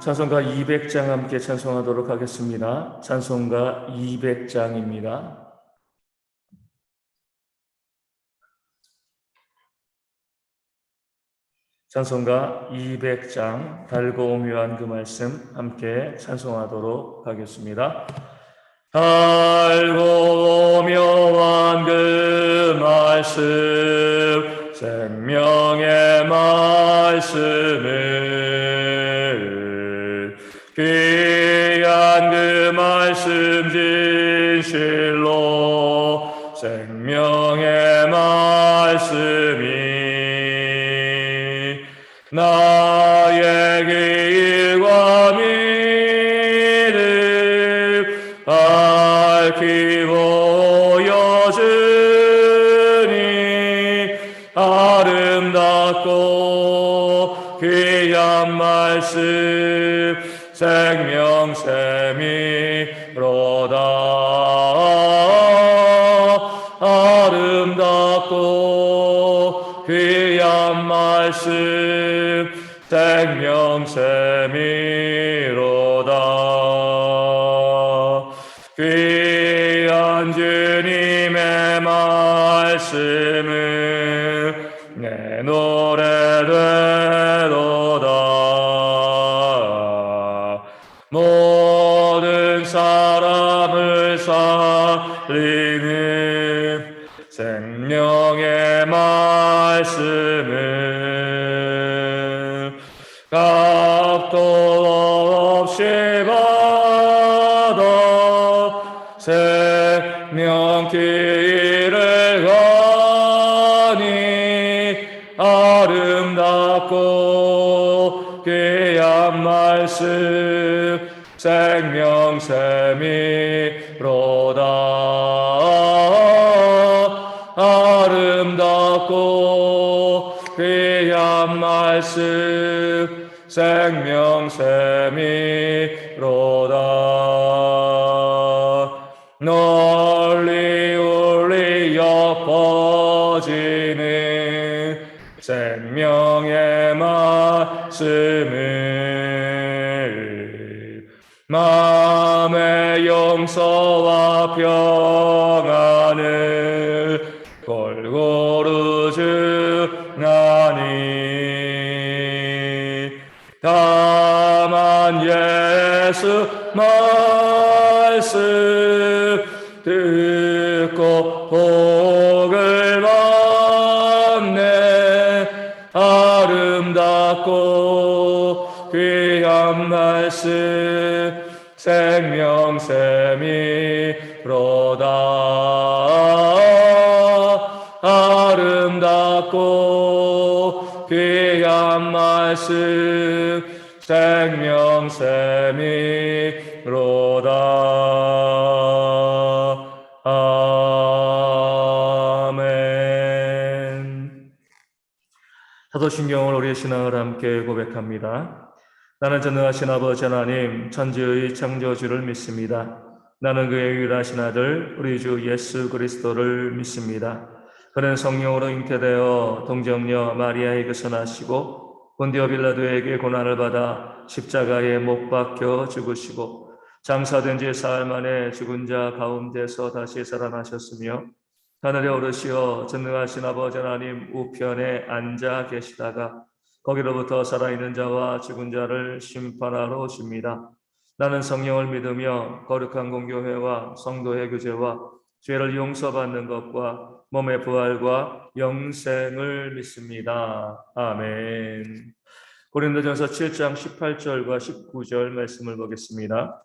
찬송가 200장 함께 찬송하도록 하겠습니다. 찬송가 200장입니다. 찬송가 200장 달고 오묘한 그 말씀 함께 찬송하도록 하겠습니다. 달고 오묘한 그 말씀 생명의 말씀을 귀한 그 말씀 진실로 생명의 말씀이 나의 길과 미를 밝히 보여주니 아름답고 귀한 말씀 생명샘이로다. 아름답고 귀한 말씀 생명샘이로다. 귀한 주님의 말씀은 내 노래 되도다. 모든 사람을 살리는 생명의 말씀을 값도 없이 받아 생명길을 가니 아름답고 귀한 말씀 생명샘이로다. 아름답고 귀한 말씀 생명샘이로다. 널리 울리어 퍼지는 생명의 말씀을 마음의 용서와 평안을 골고루 주나니 다만 예수 말씀 듣고 복을 받네. 아름답고 귀한 말씀 생명샘이로다. 아름답고 귀한 말씀 생명샘이로다. 아멘. 사도신경을 우리의 신앙을 함께 고백합니다. 나는 전능하신 아버지 하나님 천지의 창조주를 믿습니다. 나는 그의 유일하신 아들 우리 주 예수 그리스도를 믿습니다. 그는 성령으로 잉태되어 동정녀 마리아에게서 나시고 본디오 빌라도에게 고난을 받아 십자가에 못 박혀 죽으시고 장사된 지 사흘 만에 죽은 자 가운데서 다시 살아나셨으며 하늘에 오르시어 전능하신 아버지 하나님 우편에 앉아 계시다가 거기로부터 살아있는 자와 죽은 자를 심판하러 오십니다. 나는 성령을 믿으며 거룩한 공교회와 성도의 교제와 죄를 용서받는 것과 몸의 부활과 영생을 믿습니다. 아멘. 고린도전서 7장 18절과 19절 말씀을 보겠습니다.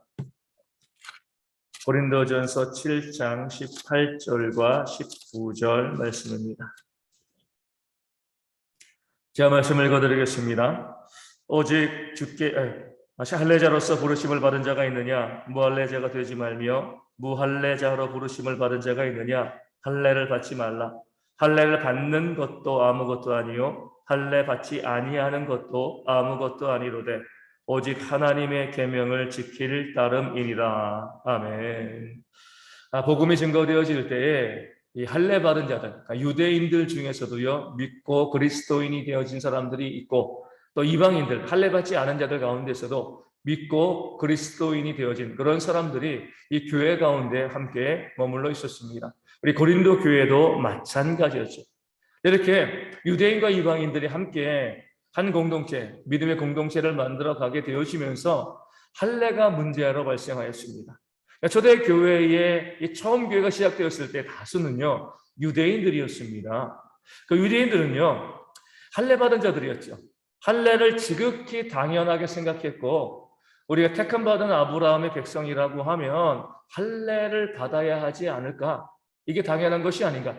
고린도전서 7장 18절과 19절 말씀입니다. 제가 말씀을 읽어드리겠습니다. 오직 주께 할례자로서 부르심을 받은 자가 있느냐? 무할례자가 되지 말며 무할례자로 부르심을 받은 자가 있느냐? 할례를 받지 말라. 할례를 받는 것도 아무것도 아니요 할례 받지 아니하는 것도 아무것도 아니로되 오직 하나님의 계명을 지킬 따름이니라. 아멘. 복음이 증거되어질 때에 이 할례 받은 자들, 유대인들 중에서도요 믿고 그리스도인이 되어진 사람들이 있고 또 이방인들, 할례 받지 않은 자들 가운데서도 믿고 그리스도인이 되어진 그런 사람들이 이 교회 가운데 함께 머물러 있었습니다. 우리 고린도 교회도 마찬가지였죠. 이렇게 유대인과 이방인들이 함께 한 공동체, 믿음의 공동체를 만들어 가게 되어지면서 할례가 문제로 발생하였습니다. 초대 교회의 처음 교회가 시작되었을 때 다수는요 유대인들이었습니다. 그 유대인들은요 할례 받은 자들이었죠. 할례를 지극히 당연하게 생각했고, 우리가 택함 받은 아브라함의 백성이라고 하면 할례를 받아야 하지 않을까? 이게 당연한 것이 아닌가?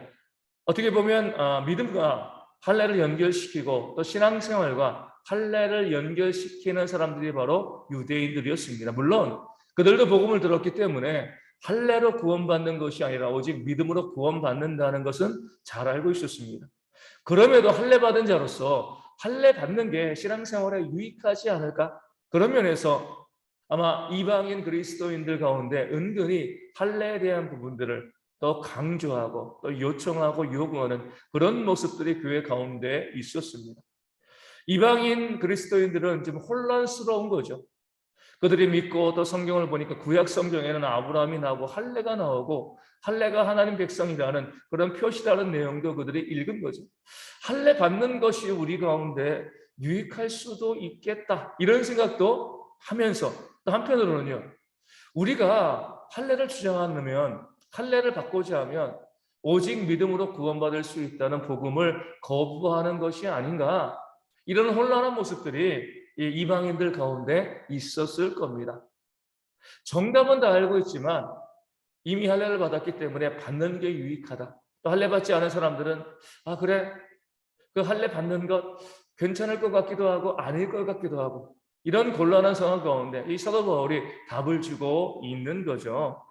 어떻게 보면 믿음과 할례를 연결시키고 또 신앙생활과 할례를 연결시키는 사람들이 바로 유대인들이었습니다. 물론 그들도 복음을 들었기 때문에 할례로 구원받는 것이 아니라 오직 믿음으로 구원받는다는 것은 잘 알고 있었습니다. 그럼에도 할례 받은 자로서 할례 받는 게 신앙생활에 유익하지 않을까? 그런 면에서 아마 이방인 그리스도인들 가운데 은근히 할례에 대한 부분들을 더 강조하고 또 요청하고 요구하는 그런 모습들이 교회 가운데 있었습니다. 이방인 그리스도인들은 좀 혼란스러운 거죠. 그들이 믿고 또 성경을 보니까 구약 성경에는 아브라함이 나오고 할례가 나오고 할례가 하나님 백성이라는 그런 표시다는 내용도 그들이 읽은 거죠. 할례 받는 것이 우리 가운데 유익할 수도 있겠다 이런 생각도 하면서 또 한편으로는요 우리가 할례를 주장하면 할례를 받고자 하면 오직 믿음으로 구원받을 수 있다는 복음을 거부하는 것이 아닌가 이런 혼란한 모습들이 이 이방인들 가운데 있었을 겁니다. 정답은 다 알고 있지만 이미 할례를 받았기 때문에 받는 게 유익하다. 또 할례 받지 않은 사람들은 그래 그 할례 받는 것 괜찮을 것 같기도 하고 아닐 것 같기도 하고 이런 곤란한 상황 가운데 이 사도 바울이 답을 주고 있는 거죠.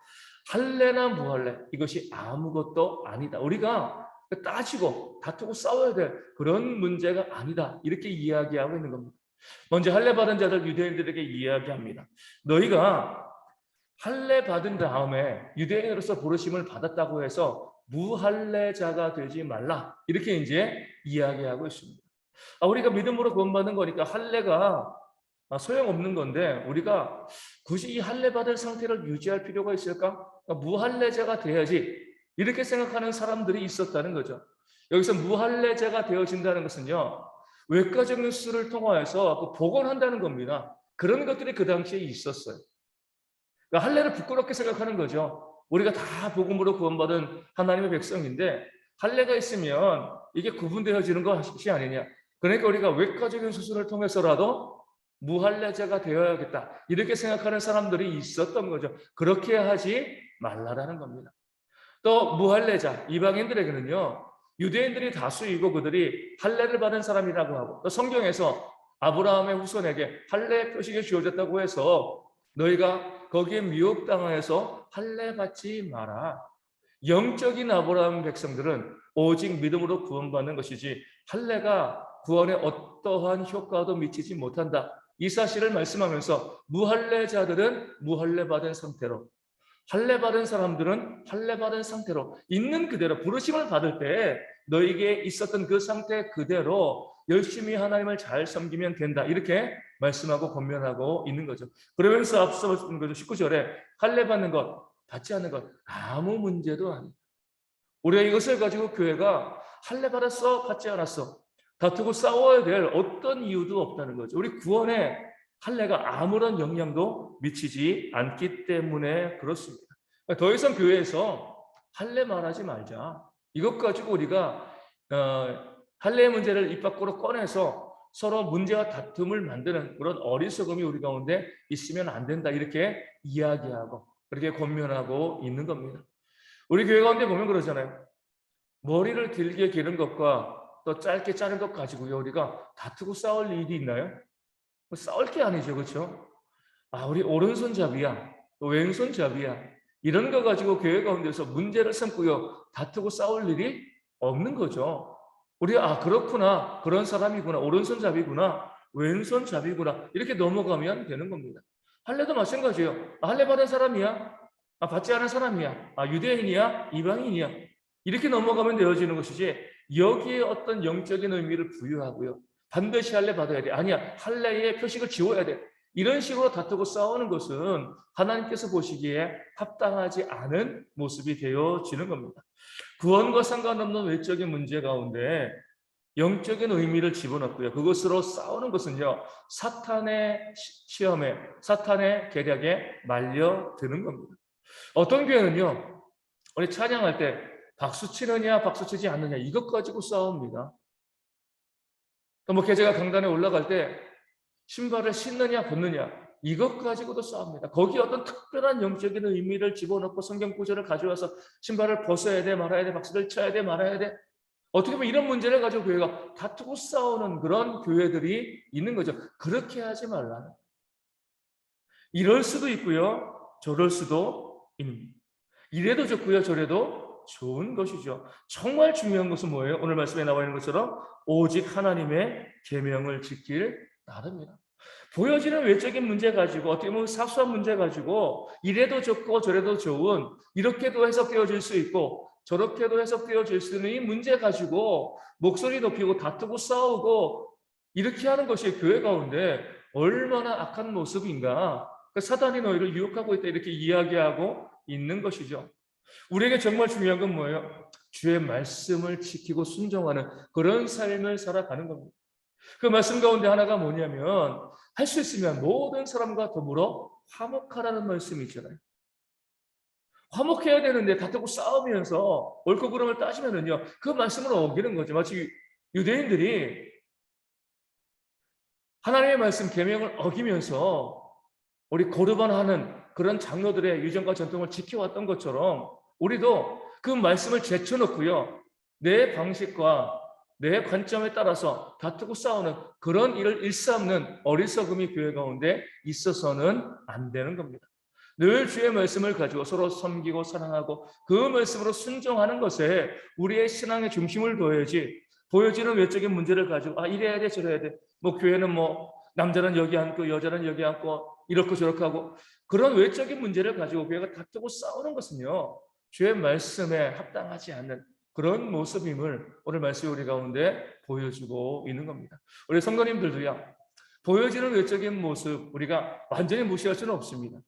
할례나 무할례 이것이 아무것도 아니다. 우리가 따지고 다투고 싸워야 될 그런 문제가 아니다. 이렇게 이야기하고 있는 겁니다. 먼저 할례 받은 자들 유대인들에게 이야기합니다. 너희가 할례 받은 다음에 유대인으로서 부르심을 받았다고 해서 무할례자가 되지 말라. 이렇게 이제 이야기하고 있습니다. 우리가 믿음으로 구원받는 거니까 할례가 소용없는 건데 우리가 굳이 이 할례 받은 상태를 유지할 필요가 있을까? 무할례자가 돼야지 이렇게 생각하는 사람들이 있었다는 거죠. 여기서 무할례자가 되어진다는 것은요 외과적 뉴스를 통하여서 복원한다는 겁니다. 그런 것들이 그 당시에 있었어요. 그러니까 할례를 부끄럽게 생각하는 거죠. 우리가 다 복음으로 구원받은 하나님의 백성인데 할례가 있으면 이게 구분되어지는 것이 아니냐. 그러니까 우리가 외과적인 수술을 통해서라도 무할례자가 되어야겠다. 이렇게 생각하는 사람들이 있었던 거죠. 그렇게 하지 말라라는 겁니다. 또 무할례자, 이방인들에게는요. 유대인들이 다수이고 그들이 할례를 받은 사람이라고 하고 또 성경에서 아브라함의 후손에게 할례 표식이 주어졌다고 해서 너희가 거기에 미혹당하여서 할례 받지 마라. 영적인 아브라함 백성들은 오직 믿음으로 구원받는 것이지 할례가 구원에 어떠한 효과도 미치지 못한다. 이 사실을 말씀하면서 무할례자들은 무할례 받은 상태로 할례 받은 사람들은 할례 받은 상태로 있는 그대로 부르심을 받을 때 너에게 있었던 그 상태 그대로 열심히 하나님을 잘 섬기면 된다. 이렇게 말씀하고 권면하고 있는 거죠. 그러면서 앞서 말씀드린 거죠. 19절에 할례 받는 것, 받지 않는 것 아무 문제도 아니다. 우리가 이것을 가지고 교회가 할례 받았어, 받지 않았어 다투고 싸워야 될 어떤 이유도 없다는 거죠. 우리 구원에 할례가 아무런 영향도 미치지 않기 때문에 그렇습니다. 더 이상 교회에서 할례 말하지 말자. 이것 가지고 우리가 할례의 문제를 입 밖으로 꺼내서 서로 문제와 다툼을 만드는 그런 어리석음이 우리 가운데 있으면 안 된다. 이렇게 이야기하고 그렇게 권면하고 있는 겁니다. 우리 교회 가운데 보면 그러잖아요. 머리를 길게 기른 것과 또 짧게 자른 것 가지고요. 우리가 다투고 싸울 일이 있나요? 싸울 게 아니죠. 그렇죠? 우리 오른손잡이야. 또 왼손잡이야. 이런 거 가지고 교회 가운데서 문제를 삼고요. 다투고 싸울 일이 없는 거죠. 우리 그렇구나. 그런 사람이구나. 오른손잡이구나. 왼손잡이구나. 이렇게 넘어가면 되는 겁니다. 할례도 마찬가지예요. 할례 받은 사람이야. 받지 않은 사람이야. 유대인이야. 이방인이야. 이렇게 넘어가면 되어지는 것이지 여기에 어떤 영적인 의미를 부여하고요. 반드시 할례 받아야 돼. 아니야, 할례의 표식을 지워야 돼. 이런 식으로 다투고 싸우는 것은 하나님께서 보시기에 합당하지 않은 모습이 되어지는 겁니다. 구원과 상관없는 외적인 문제 가운데 영적인 의미를 집어넣고요. 그것으로 싸우는 것은요, 사탄의 시험에, 사탄의 계략에 말려드는 겁니다. 어떤 교회는요, 우리 찬양할 때 박수 치느냐, 박수 치지 않느냐, 이것 가지고 싸웁니다. 뭐 계제가 강단에 올라갈 때 신발을 신느냐, 벗느냐, 이것 가지고도 싸웁니다. 거기에 어떤 특별한 영적인 의미를 집어넣고 성경 구절을 가져와서 신발을 벗어야 돼, 말아야 돼, 박수를 쳐야 돼, 말아야 돼. 어떻게 보면 이런 문제를 가지고 교회가 다투고 싸우는 그런 교회들이 있는 거죠. 그렇게 하지 말라는. 이럴 수도 있고요. 저럴 수도 있는. 이래도 좋고요. 저래도 좋은 것이죠. 정말 중요한 것은 뭐예요? 오늘 말씀에 나와 있는 것처럼 오직 하나님의 계명을 지킬 나름이다. 보여지는 외적인 문제 가지고 어떻게 보면 사소한 문제 가지고 이래도 좋고 저래도 좋은, 이렇게도 해석되어질 수 있고 저렇게도 해석되어질 수 있는 이 문제 가지고 목소리 높이고 다투고 싸우고 이렇게 하는 것이 교회 가운데 얼마나 악한 모습인가. 사단이 너희를 유혹하고 있다 이렇게 이야기하고 있는 것이죠. 우리에게 정말 중요한 건 뭐예요? 주의 말씀을 지키고 순종하는 그런 삶을 살아가는 겁니다. 그 말씀 가운데 하나가 뭐냐면 할 수 있으면 모든 사람과 더불어 화목하라는 말씀이 있잖아요. 화목해야 되는데 다투고 싸우면서 옳고 그름을 따지면은요, 그 말씀을 어기는 거죠. 마치 유대인들이 하나님의 말씀 계명을 어기면서 우리 고르반하는 그런 장로들의 유전과 전통을 지켜왔던 것처럼 우리도 그 말씀을 제쳐놓고요, 내 방식과 내 관점에 따라서 다투고 싸우는 그런 일을 일삼는 어리석음이 교회 가운데 있어서는 안 되는 겁니다. 늘 주의 말씀을 가지고 서로 섬기고 사랑하고 그 말씀으로 순종하는 것에 우리의 신앙의 중심을 둬야지, 보여지는 외적인 문제를 가지고 이래야 돼 저래야 돼, 뭐 교회는 뭐 남자는 여기 앉고 여자는 여기 앉고 이렇고 저렇게 하고 그런 외적인 문제를 가지고 교회가 다투고 싸우는 것은요, 주의 말씀에 합당하지 않는 그런 모습임을 오늘 말씀 우리 가운데 보여주고 있는 겁니다. 우리 성도님들도요, 보여지는 외적인 모습 우리가 완전히 무시할 수는 없습니다.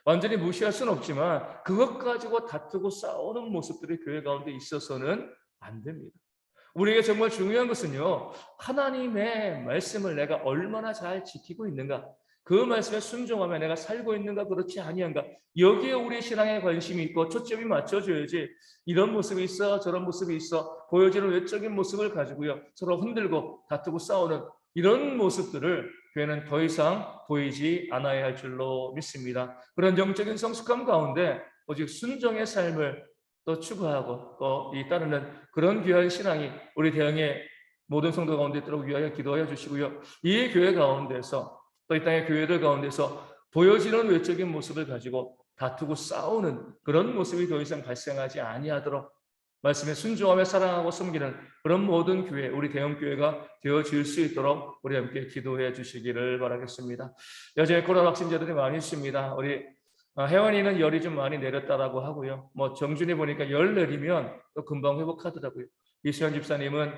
완전히 무시할 수는 없지만 그것 가지고 다투고 싸우는 모습들이 교회 가운데 있어서는 안 됩니다. 우리에게 정말 중요한 것은요, 하나님의 말씀을 내가 얼마나 잘 지키고 있는가, 그 말씀에 순종하며 내가 살고 있는가 그렇지 아니한가, 여기에 우리 신앙에 관심이 있고 초점이 맞춰줘야지 이런 모습이 있어 저런 모습이 있어 보여지는 외적인 모습을 가지고요 서로 흔들고 다투고 싸우는 이런 모습들을 교회는 더 이상 보이지 않아야 할 줄로 믿습니다. 그런 영적인 성숙함 가운데 오직 순종의 삶을 또 추구하고 또 따르는 그런 귀한 신앙이 우리 대형의 모든 성도 가운데 있도록 위하여 기도하여 주시고요, 이 교회 가운데서 또 이 땅의 교회들 가운데서 보여지는 외적인 모습을 가지고 다투고 싸우는 그런 모습이 더 이상 발생하지 아니하도록 말씀에 순종하며 사랑하고 섬기는 그런 모든 교회, 우리 대형교회가 되어질 수 있도록 우리 함께 기도해 주시기를 바라겠습니다. 여전히 코로나 확진자들이 많이 있습니다. 우리 혜원이는 열이 좀 많이 내렸다라고 하고요. 뭐 정준이 보니까 열 내리면 또 금방 회복하더라고요. 이수연 집사님은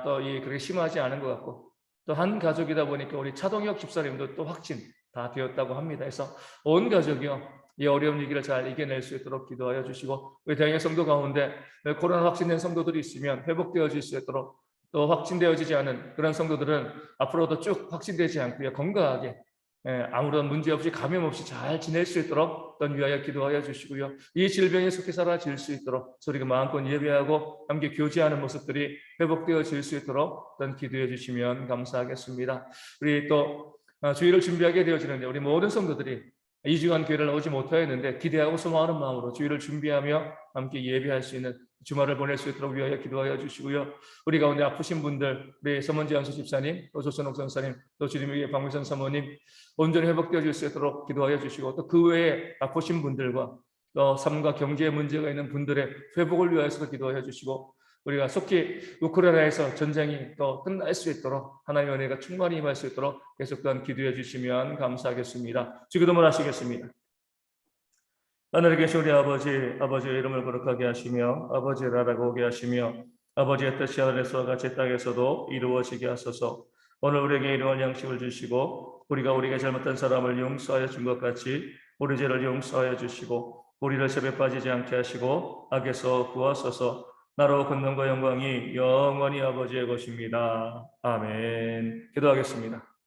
또 그렇게 심하지 않은 것 같고, 또 한 가족이다 보니까 우리 차동혁 집사님도 또 확진 다 되었다고 합니다. 그래서 온 가족이요, 이 어려운 위기를 잘 이겨낼 수 있도록 기도하여 주시고, 우리 대형의 성도 가운데 코로나 확진된 성도들이 있으면 회복되어질 수 있도록, 또 확진되어지지 않은 그런 성도들은 앞으로도 쭉 확진되지 않고요, 건강하게 아무런 문제 없이 감염 없이 잘 지낼 수 있도록 또 위하여 기도하여 주시고요, 이 질병이 속히 사라질 수 있도록 저희가 마음껏 예배하고 함께 교제하는 모습들이 회복되어질 수 있도록 또 기도해 주시면 감사하겠습니다. 우리 또 주일을 준비하게 되어지는데 우리 모든 성도들이 2주간 교회를 나오지 못하였는데 기대하고 소망하는 마음으로 주일을 준비하며 함께 예배할 수 있는 주말을 보낼 수 있도록 위하여 기도하여 주시고요, 우리 가운데 아프신 분들, 우리 서문지 안수 집사님, 또 조선옥 선사님, 또 주님에게 박미선 사모님 온전히 회복되어질 수 있도록 기도하여 주시고, 또 그 외에 아프신 분들과 또 삶과 경제에 문제가 있는 분들의 회복을 위하여서 기도하여 주시고, 우리가 속히 우크라이나에서 전쟁이 또 끝날 수 있도록 하나님의 은혜가 충만히 임할 수 있도록 계속 또한 기도해 주시면 감사하겠습니다. 기도만 하시겠습니다. 하늘에 계신 우리 아버지의 이름을 거룩하게 하시며 아버지의 나라가 오게 하시며 아버지의 뜻이 하늘에서와 같이 땅에서도 이루어지게 하소서. 오늘 우리에게 일용할 양식을 주시고 우리에게 잘못한 사람을 용서하여 준 것 같이 우리 죄를 용서하여 주시고 우리를 시험에 빠지지 않게 하시고 악에서 구하소서. 나로 권능과 영광이 영원히 아버지의 것입니다. 아멘. 기도하겠습니다.